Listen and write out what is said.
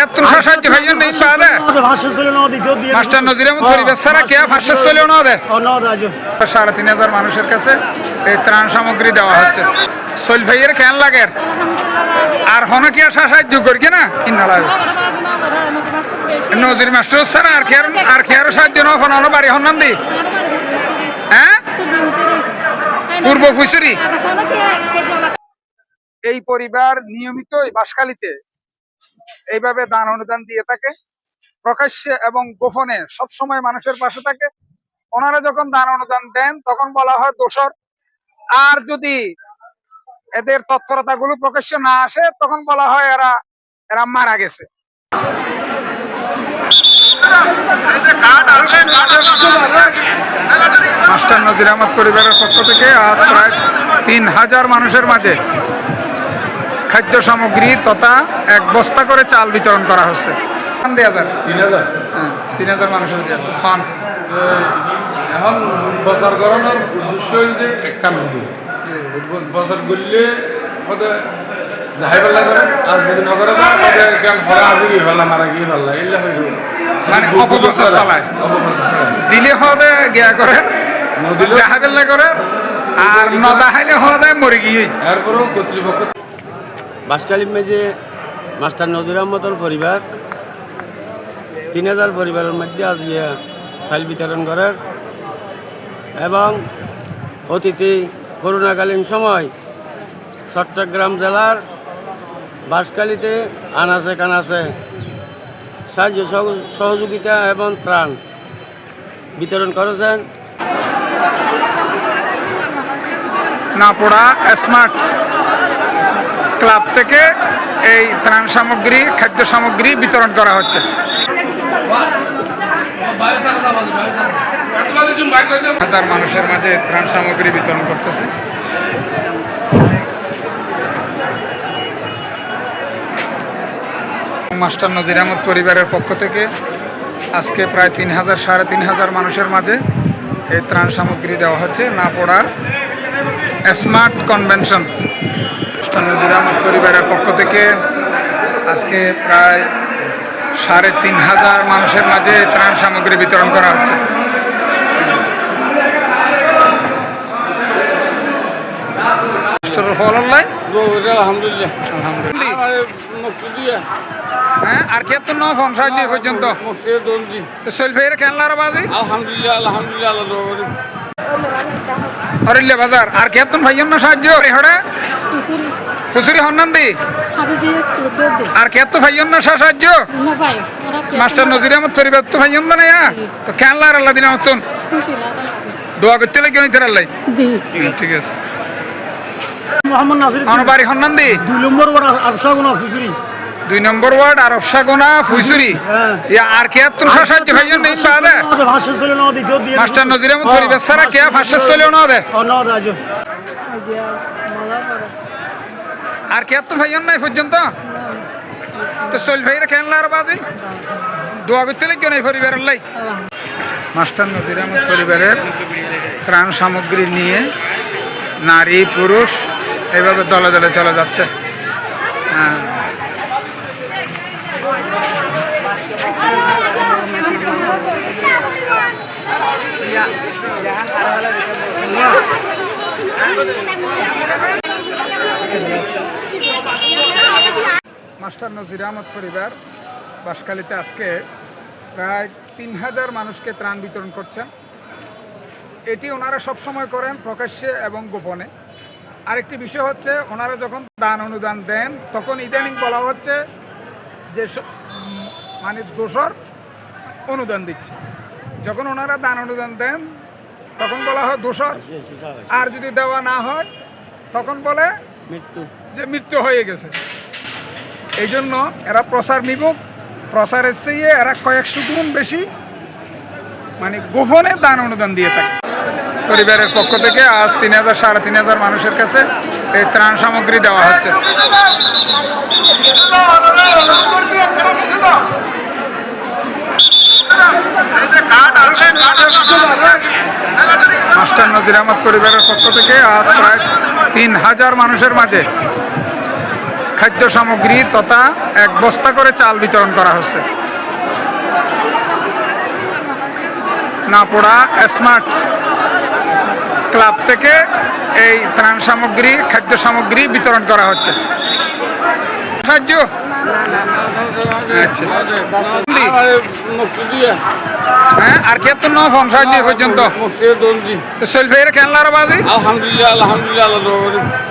খেয়াত্তর সাহায্য ভাইজন নেই পা দে মাস্টার নজির আহমদ পরিবেশ ছাড়া কে ফার্স্টের চলেও না দে ৩,৫০০ মানুষের কাছে এই ত্রাণ সামগ্রী দেওয়া হচ্ছে। সৈল ভাইয়ের কেন লাগে আর হন কি সাহায্য করি না কিনা লাগে নজির মাস্টার ছাড়া আর খেয়ারও সাহায্য না হন বাড়ি হন নাম দি হ্যাঁ পূর্ব ফুসুরি। এই পরিবার নিয়মিতই বাঁশখালীতে এইভাবে দান অনুদান দিয়ে থাকে প্রকাশ্যে এবং গোপনে সবসময় মানুষের পাশে থাকে। ওনারা যখন দান অনুদান দেন তখন বলা হয় দোষর, আর যদি এদের তৎপরতাগুলো প্রকাশ্যে না আসে তখন বলা হয় এরা মারা গেছে। মাস্টার নজির আহমদ পরিবারের পক্ষ থেকে আজ প্রায় ৩,০০০ মানুষের মাঝে খাদ্য সামগ্রী তথা ১ বস্তা করে চাল বিতরণ করা হচ্ছে। ৩,০০০ মানুষের খান এখন বছর করানোর উদ্দেশ্য হইলে এক কাম শুধু বছর করলে যাই পাল্লা করে আর যদি নগরে আজি পাল্লা মারা গিয়ে পাল্লা এগুলো হইল মানে অপপ্রচার চালায় দিলে হদে গিয়া করে দেখা পেল্লা করে আর নদাহাইলে হদে মরে গিয়ে এরপরেও কর্তৃপক্ষ বাঁশখালী মেজে মাস্টার নজির আহমদর পরিবার ৩,০০০ পরিবারের মধ্যে আজ চাল বিতরণ করার এবং অতীতে করোনাকালীন সময় চট্টগ্রাম জেলার বাঁশখালীতে আনাচে কানাচে সাহায্য সহযোগিতা এবং ত্রাণ বিতরণ করেছেন। নাপোড়া স্মার্ট ক্লাব থেকে এই ত্রাণ সামগ্রী খাদ্য সামগ্রী বিতরণ করা হচ্ছে। হাজার মানুষের মাঝে ত্রাণ সামগ্রী বিতরণ করতেছে। মাস্টার নজির আহমদ পরিবারের পক্ষ থেকে আজকে প্রায় ৩,০০০ সাড়ে ৩,০০০ মানুষের মাঝে এই ত্রাণ সামগ্রী দেওয়া হচ্ছে। নাপোড়া স্মার্ট কনভেনশন মাস্টার নজির আহমদ পরিবারের পক্ষ থেকে আজকে প্রায় ৩,৫০০ মানুষের মাঝে ত্রাণ সামগ্রী বিতরণ করা হচ্ছে। আলহামদুলিল্লাহ হ্যাঁ আর কে তো ফোন সাহায্য পর্যন্ত ভাইয়ের খেলনার বাজি অরিল্লা বাজার আর কে তো ভাইয়ের না সাহায্য হড়ে ফুসুরি হন্নান দি আর কে তো ভাইয়ের না সাহায্য মাস্টার নজির আহমদ পরিবার তো ভাইয়ের না না তো খেলনার আল্লাহ দিন মতন দোয়া করতে লাগে নিতে আল্লাহ ঠিক আছে। মোহাম্মদ নাসির বাড়ি হন্নান দি 2 নম্বর ওয়ার্ড আরশাগোনা ফুসুরি 2 নম্বর ওয়ার্ড আর অফসাগোনা ফুসুরি আর কে তো সাহায্য ভাইজন নেই পা দে মাস্টার নজির আহমদ পরিবেশ ছাড়া কে ফার্স্টের চলেও না দে আর কে তো ভাইজন নাই পর্যন্ত তো সৈল ভাইয়ের খেলনার বাজি দোয়া করতে লাগে নাই পরিবারের লাই। মাস্টার নজির আহমদ পরিবারের ত্রাণ সামগ্রী নিয়ে নারী পুরুষ এইভাবে দলে দলে চলে যাচ্ছে। মাস্টার নজির আহমদ পরিবার বাঁশখালীতে আজকে প্রায় ৩,০০০ মানুষকে ত্রাণ বিতরণ করছেন। এটি ওনারা সবসময় করেন প্রকাশ্যে এবং গোপনে। আরেকটি বিষয় হচ্ছে ওনারা যখন দান অনুদান দেন তখন ইদানিং বলা হচ্ছে যে মানে দোষর অনুদান দিচ্ছে। যখন ওনারা দান অনুদান দেন তখন বলা হয় দোষর, আর যদি দেওয়া না হয় তখন বলে যে মৃত্যু হয়ে গেছে। এই জন্য এরা প্রচার বিমুখ, প্রচারের চেয়ে এরা কয়েকশো গুণ বেশি মানে গোপনে দান অনুদান দিয়ে থাকে। পরিবারের পক্ষ থেকে আজ ৩,০০০ সাড়ে ৩,০০০ মানুষের কাছে এই ত্রাণ সামগ্রী দেওয়া হচ্ছে। মাস্টার নজির আহমদ পরিবারের পক্ষ থেকে আজ প্রায় ৩,০০০ মানুষের মাঝে খাদ্য সামগ্রী তথা 1 বস্তা করে চাল বিতরণ করা হচ্ছে। নাপোড়া স্মার্ট ক্লাব থেকে এই ত্রাণ সামগ্রী খাদ্য সামগ্রী বিতরণ করা হচ্ছে। সাহায্য আচ্ছা হ্যাঁ আর কি তো ন ফোন সাহায্য পর্যন্ত তো সেলফি খেলনার বাজি আলহামদুলিল্লাহ আলহামদুলিল্লাহ আল্লাহ